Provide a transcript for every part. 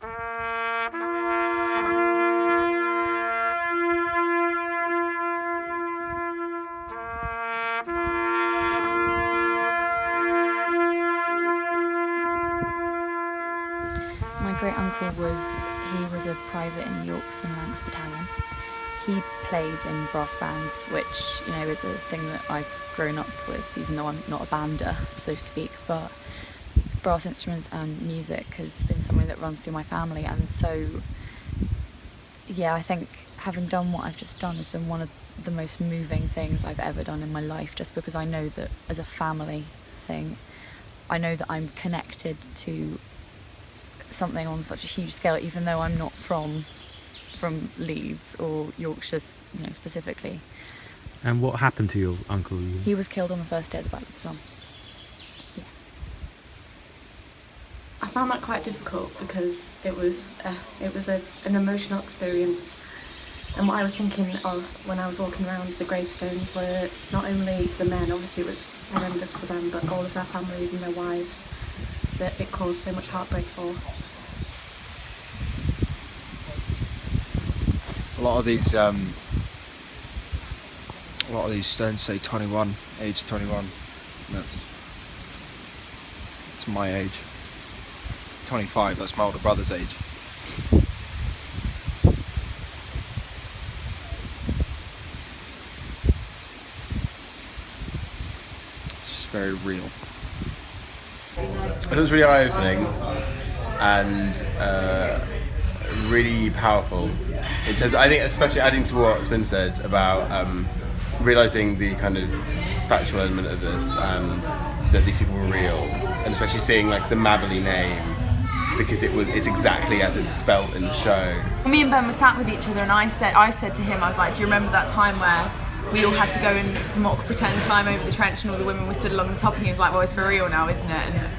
My great uncle was a private in the Yorks and Lancs Battalion. He played in brass bands, which, you know, is a thing that I've grown up with, even though I'm not a bander, so to speak. But brass instruments and music has been something that runs through my family, and so, yeah, I think having done what I've just done has been one of the most moving things I've ever done in my life, just because I know that as a family thing, I know that I'm connected to something on such a huge scale, even though I'm not from Leeds or Yorkshire, you know, specifically. And what happened to your uncle? He was killed on the first day of the Battle of the Somme. Yeah. I found that quite difficult because it was an emotional experience, and what I was thinking of when I was walking around the gravestones were not only the men, obviously it was horrendous for them, but all of their families and their wives that it caused so much heartbreak for. A lot of these stones say 21, age 21. That's my age. 25, that's my older brother's age. It's just very real. It was really eye-opening and really powerful in terms of, I think, especially adding to what's been said about realising the kind of factual element of this and that these people were real, and especially seeing like the Mabberley name, because it's exactly as it's spelt in the show. Me and Ben were sat with each other, and I said to him, I was like, do you remember that time where we all had to go and mock pretend climb over the trench and all the women were stood along the top, and he was like, well, it's for real now, isn't it? And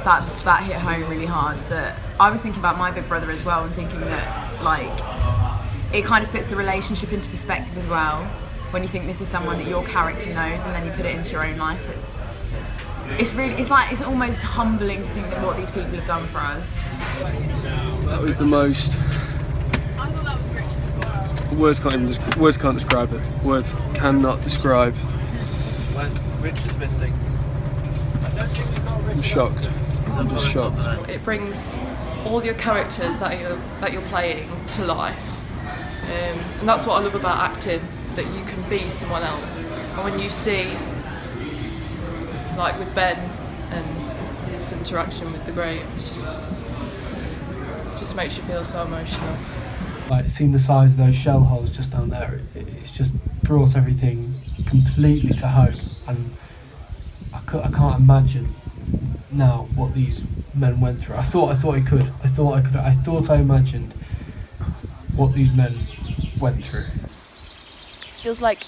that hit home really hard. That I was thinking about my big brother as well, and thinking that like it kind of puts the relationship into perspective as well, when you think this is someone that your character knows and then you put it into your own life. It's almost humbling to think that what these people have done for us. That was the most. Words can't describe it. Words cannot describe. Rich is missing. I'm shocked. I'm just shocked. It brings all your characters that you're playing to life, and that's what I love about acting. That you can be someone else, and when you see, like with Ben and his interaction with the grave, it's just makes you feel so emotional. Like seeing the size of those shell holes just down there, it's just brought everything completely to home, and I can't imagine now what these men went through. I thought I could. I thought I imagined what these men went through. Feels like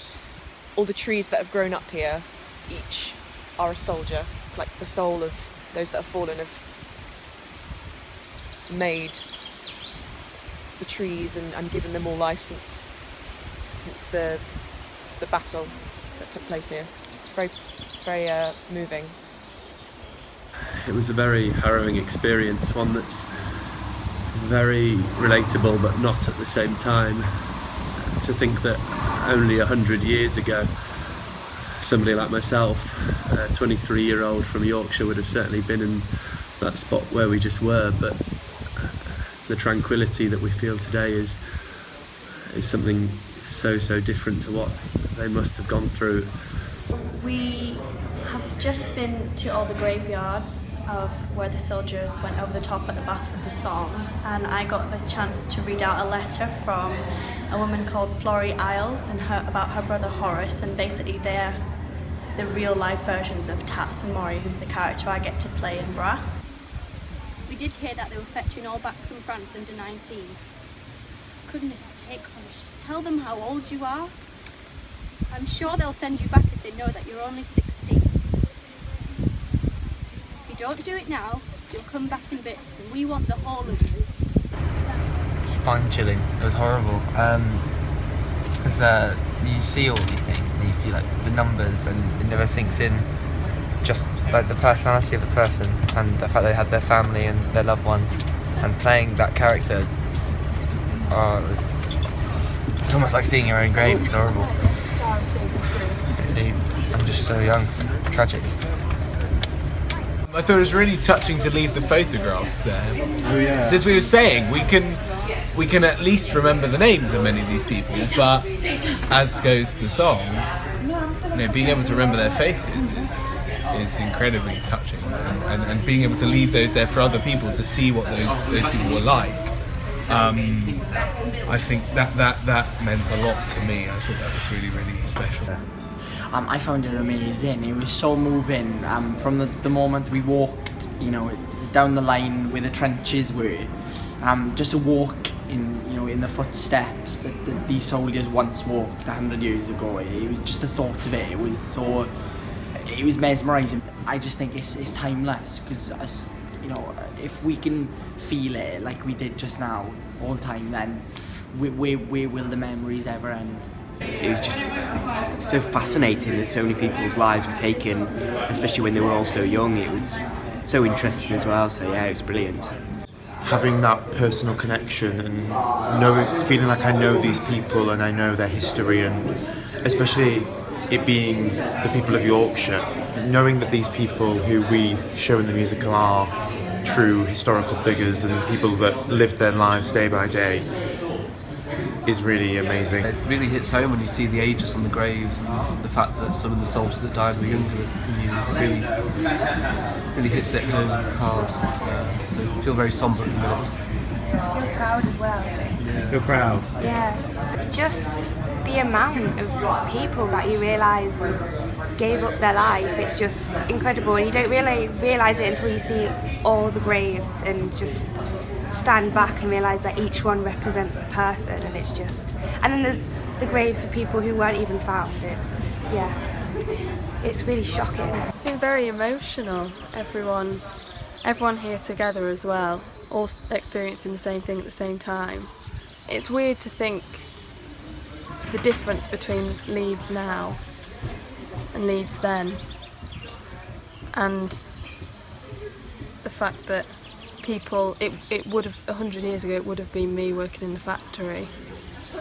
all the trees that have grown up here, each are a soldier. It's like the soul of those that have fallen have made the trees and given them all life since the battle that took place here. It's very, very moving. It was a very harrowing experience, one that's very relatable but not at the same time. To think that only 100 years ago somebody like myself, a 23-year-old from Yorkshire, would have certainly been in that spot where we just were, but the tranquility that we feel today is something so different to what they must have gone through. We have just been to all the graveyards of where the soldiers went over the top at the Battle of the Somme, and I got the chance to read out a letter from a woman called Florrie Isles and about her brother Horace, and basically they're the real life versions of Tats and Maury, who's the character I get to play in Brass. We did hear that they were fetching all back from France under 19. For goodness sake, Horace, just tell them how old you are. I'm sure they'll send you back if they know that you're only 16. If you don't do it now, you'll come back in bits, and we want the whole of you. Spine chilling. It was horrible. Because you see all these things and you see like the numbers, and it never sinks in. Just like the personality of the person and the fact they had their family and their loved ones. and playing that character, it's almost like seeing your own grave. It's horrible. I'm just so young. Tragic. I thought it was really touching to leave the photographs there. Oh yeah. So as we were saying, we can at least remember the names of many of these people, but as goes the song, being able to remember their faces is incredibly touching, and being able to leave those there for other people to see what those people were like. I think that meant a lot to me. I thought that was really, really special. I found it amazing. It was so moving. From the moment we walked, down the line where the trenches were, just to walk in the footsteps that these soldiers once walked 100 years ago. It was just the thought of it. It was mesmerising. I just think it's timeless, because if we can feel it like we did just now all the time, then where will the memories ever end? It was just so fascinating that so many people's lives were taken, especially when they were all so young. It was so interesting as well, so yeah, it was brilliant. Having that personal connection and feeling like I know these people and I know their history, and especially it being the people of Yorkshire, knowing that these people who we show in the musical are true historical figures and people that lived their lives day by day is really amazing. It really hits home when you see the ages on the graves, and the fact that some of the soldiers that died were younger than you. It really hits it home hard. So I feel very sombre at the minute. I feel proud as well, I think. Yeah. Feel proud? Yeah. Just the amount of people that you realise gave up their life, it's just incredible, and you don't really realise it until you see all the graves and just stand back and realise that each one represents a person, and and then there's the graves of people who weren't even found. It's really shocking. It's been very emotional. Everyone here together as well, all experiencing the same thing at the same time. It's weird to think the difference between Leeds now and Leeds then, and the fact that people, it would have 100 years ago, it would have been me working in the factory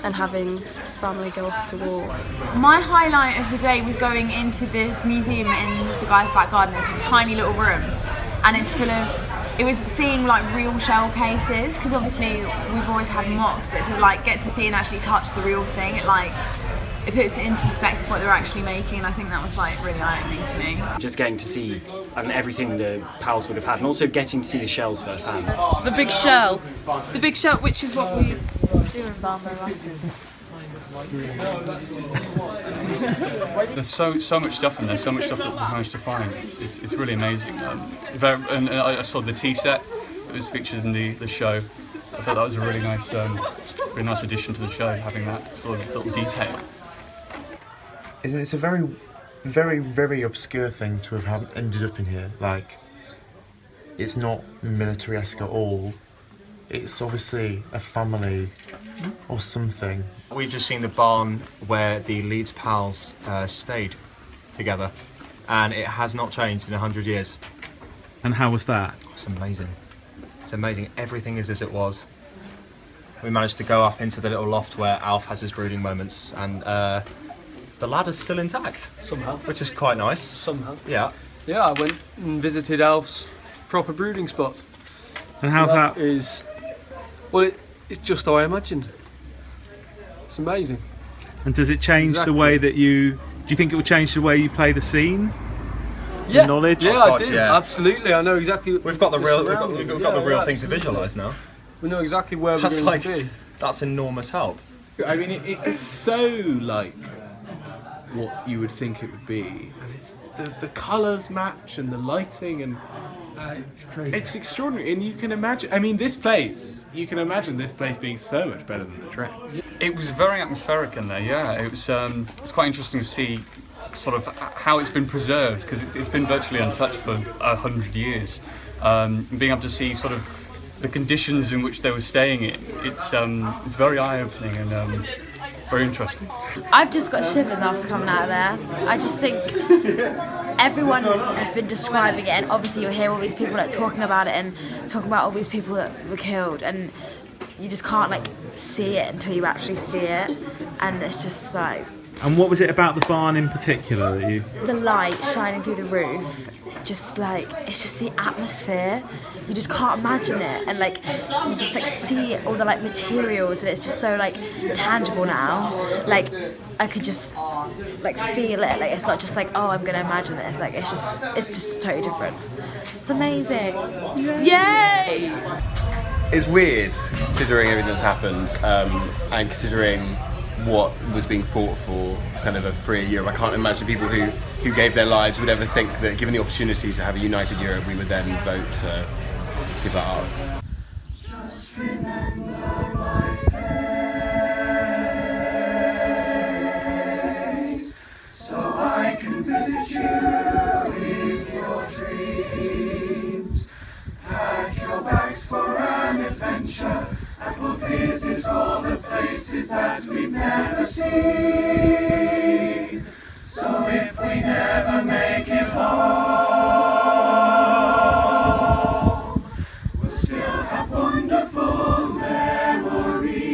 and having family go off to war. My highlight of the day was going into the museum in the guy's back garden. It's this tiny little room, and it's full of, it was seeing like real shell cases, because obviously we've always had mocks, but to like get to see and actually touch the real thing, it puts it into perspective what they're actually making, and I think that was like really eye-opening for me. Just getting to see everything the pals would have had, and also getting to see the shells firsthand. The big shell, which is what we do in Barnborough Lasses. There's so much stuff in there, so much stuff that we managed to find. It's really amazing. And I saw the tea set that was featured in the show. I thought that was a really nice addition to the show, having that sort of little detail. It's a very, very, very obscure thing to have ended up in here. Like, it's not military-esque at all. It's obviously a family or something. We've just seen the barn where the Leeds pals stayed together, and it has not changed in 100 years. And how was that? It's amazing. It's amazing. Everything is as it was. We managed to go up into the little loft where Alf has his brooding moments, and the ladder's still intact. Somehow. Which is quite nice. Somehow. Yeah. Yeah, I went and visited Alf's proper brooding spot. And how's that? It's just how I imagined. It's amazing. And does it change the way that do you think it will change the way you play the scene? Yeah. The knowledge? Yeah, I do. Yeah. Absolutely. I know exactly. We've got the real thing to visualise now. We know exactly where we're going to be. That's enormous help. I mean, it's so like what you would think it would be, and it's the colours match and the lighting, and it's crazy. It's extraordinary, and you can imagine. I mean, you can imagine this place being so much better than the Trek. It was very atmospheric in there. Yeah, it was. It's quite interesting to see sort of how it's been preserved, because it's been virtually untouched for 100 years. Being able to see sort of the conditions in which they were staying in, it's very eye-opening, and very interesting. I've just got shivers after coming out of there. I just think everyone has been describing it, and obviously you hear all these people like talking about it and talking about all these people that were killed, and you just can't like see it until you actually see it, and it's just like. And what was it about the barn in particular that you? The light shining through the roof, just like, it's just the atmosphere. You just can't imagine it, and like you just like see all the like materials, and it's just so like tangible now. Like I could just like feel it. Like it's not just like, oh, I'm gonna imagine this. Like it's just totally different. It's amazing. Yay! It's weird considering everything that's happened, and considering what was being fought for, kind of a free Europe. I can't imagine people who gave their lives would ever think that given the opportunity to have a united Europe, we would then vote to give that up. Just remember my face, so I can visit you in your dreams. Pack your bags for an adventure, and we'll visit all the places that we've never seen. So if we never make it home, we'll still have wonderful memories.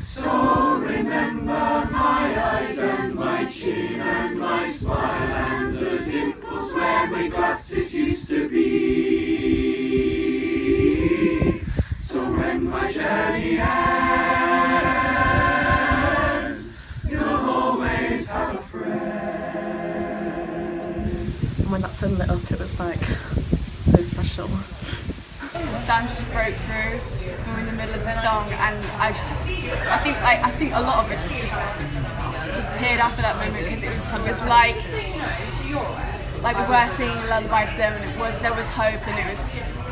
So remember my eyes and my chin and my smile and the dimples where my glasses used to be. So when my journey ends, you'll always have a friend. When that sun lit up, it was like so special. The sun just broke through. We were in the middle of the song, and I think a lot of us just teared up at that moment, because it was like we were singing a lullaby to them, and there was hope, and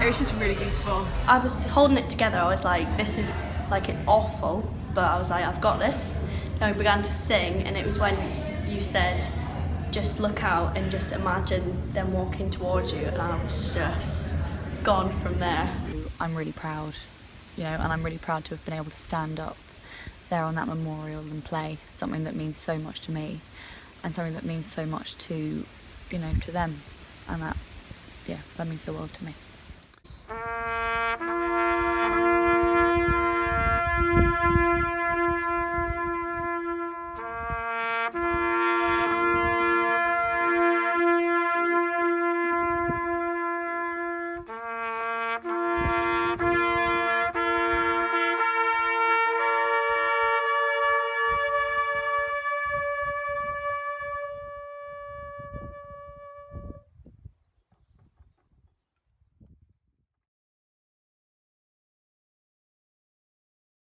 it was just really beautiful. I was holding it together. I was like, this is like, it's awful, but I was like, I've got this. And we began to sing, and it was when you said, just look out and just imagine them walking towards you, and I was just gone from there. I'm really proud, and I'm really proud to have been able to stand up there on that memorial and play something that means so much to me, and something that means so much to, to them, and that means the world to me.